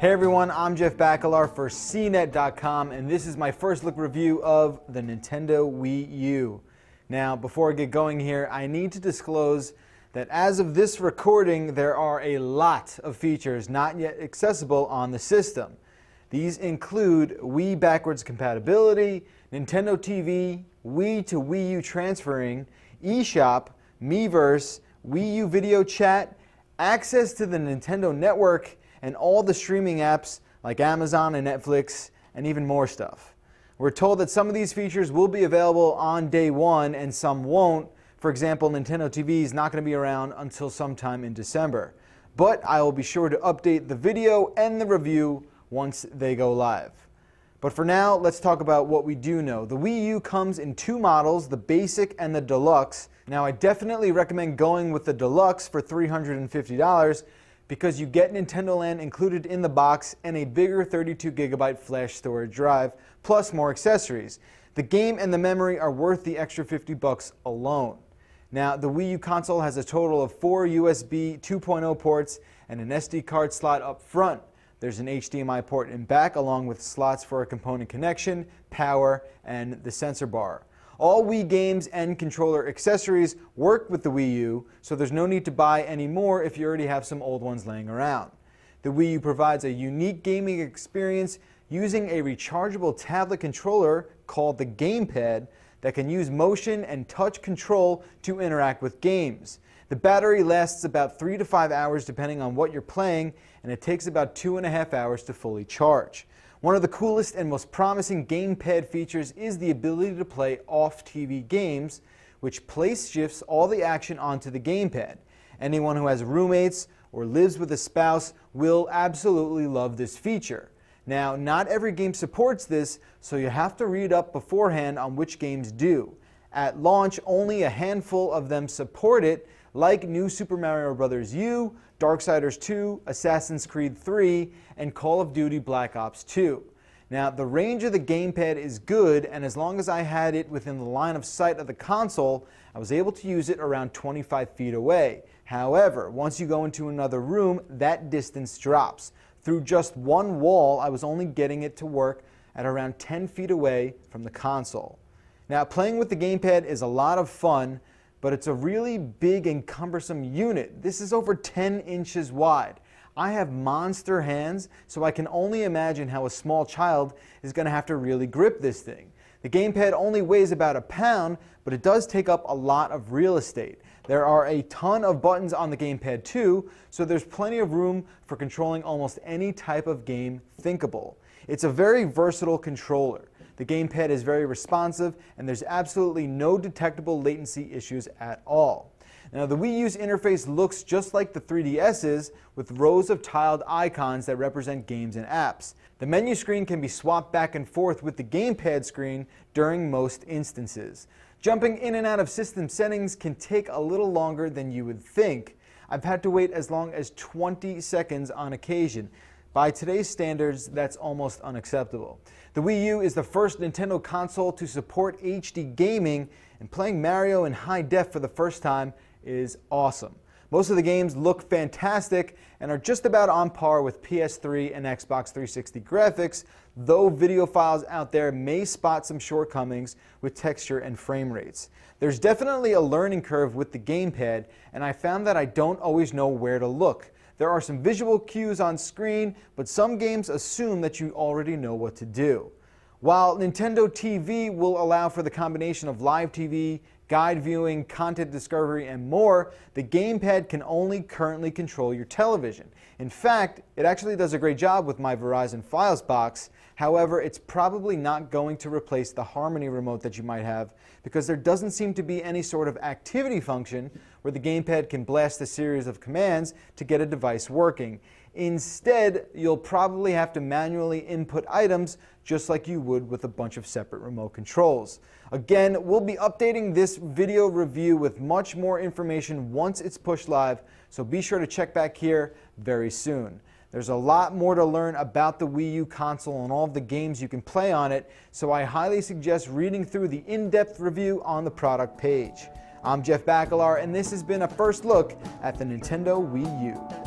Hey everyone, I'm Jeff Bacalar for CNET.com, and this is my first look review of the Nintendo Wii U. Now, before I get going here, I need to disclose that as of this recording, there are a lot of features not yet accessible on the system. These include Wii backwards compatibility, Nintendo TV, Wii to Wii U transferring, eShop, Miiverse, Wii U video chat, access to the Nintendo Network, and all the streaming apps like Amazon and Netflix, and even more stuff. We're told that some of these features will be available on day one and some won't. For example, Nintendo TV is not going to be around until sometime in December. But I will be sure to update the video and the review once they go live. But for now, let's talk about what we do know. The Wii U comes in two models, the Basic and the Deluxe. Now, I definitely recommend going with the Deluxe for $350 because you get Nintendo Land included in the box and a bigger 32GB flash storage drive, plus more accessories. The game and the memory are worth the extra $50 alone. Now, the Wii U console has a total of 4 USB 2.0 ports and an SD card slot up front. There's an HDMI port in back, along with slots for a component connection, power, and the sensor bar. All Wii games and controller accessories work with the Wii U, so there's no need to buy any more if you already have some old ones laying around. The Wii U provides a unique gaming experience using a rechargeable tablet controller called the Gamepad that can use motion and touch control to interact with games. The battery lasts about 3 to 5 hours depending on what you're playing, and it takes about 2.5 hours to fully charge. One of the coolest and most promising gamepad features is the ability to play off-TV games, which place shifts all the action onto the gamepad. Anyone who has roommates or lives with a spouse will absolutely love this feature. Now, not every game supports this, so you have to read up beforehand on which games do. At launch, only a handful of them support it, like New Super Mario Bros. U, Darksiders 2, Assassin's Creed 3, and Call of Duty Black Ops 2. Now, the range of the gamepad is good, and as long as I had it within the line of sight of the console, I was able to use it around 25 feet away. However, once you go into another room, that distance drops. Through just one wall, I was only getting it to work at around 10 feet away from the console. Now, playing with the gamepad is a lot of fun, but it's a really big and cumbersome unit. This is over 10 inches wide. I have monster hands, so I can only imagine how a small child is going to have to really grip this thing. The gamepad only weighs about a pound, but it does take up a lot of real estate. There are a ton of buttons on the gamepad too, so there's plenty of room for controlling almost any type of game thinkable. It's a very versatile controller. The gamepad is very responsive, and there's absolutely no detectable latency issues at all. Now, the Wii U's interface looks just like the 3DS's, with rows of tiled icons that represent games and apps. The menu screen can be swapped back and forth with the gamepad screen during most instances. Jumping in and out of system settings can take a little longer than you would think. I've had to wait as long as 20 seconds on occasion. By today's standards, that's almost unacceptable. The Wii U is the first Nintendo console to support HD gaming, and playing Mario in high def for the first time is awesome. Most of the games look fantastic and are just about on par with PS3 and Xbox 360 graphics, though video files out there may spot some shortcomings with texture and frame rates. There's definitely a learning curve with the gamepad, and I found that I don't always know where to look. There are some visual cues on screen, but some games assume that you already know what to do. While Nintendo TV will allow for the combination of live TV, guide viewing, content discovery, and more, the gamepad can only currently control your television. In fact, it actually does a great job with my Verizon Files box. However, it's probably not going to replace the Harmony remote that you might have, because there doesn't seem to be any sort of activity function where the gamepad can blast a series of commands to get a device working. Instead, you'll probably have to manually input items just like you would with a bunch of separate remote controls. Again, we'll be updating this video review with much more information once it's pushed live, so be sure to check back here very soon. There's a lot more to learn about the Wii U console and all of the games you can play on it, so I highly suggest reading through the in-depth review on the product page. I'm Jeff Bacalar, and this has been a first look at the Nintendo Wii U.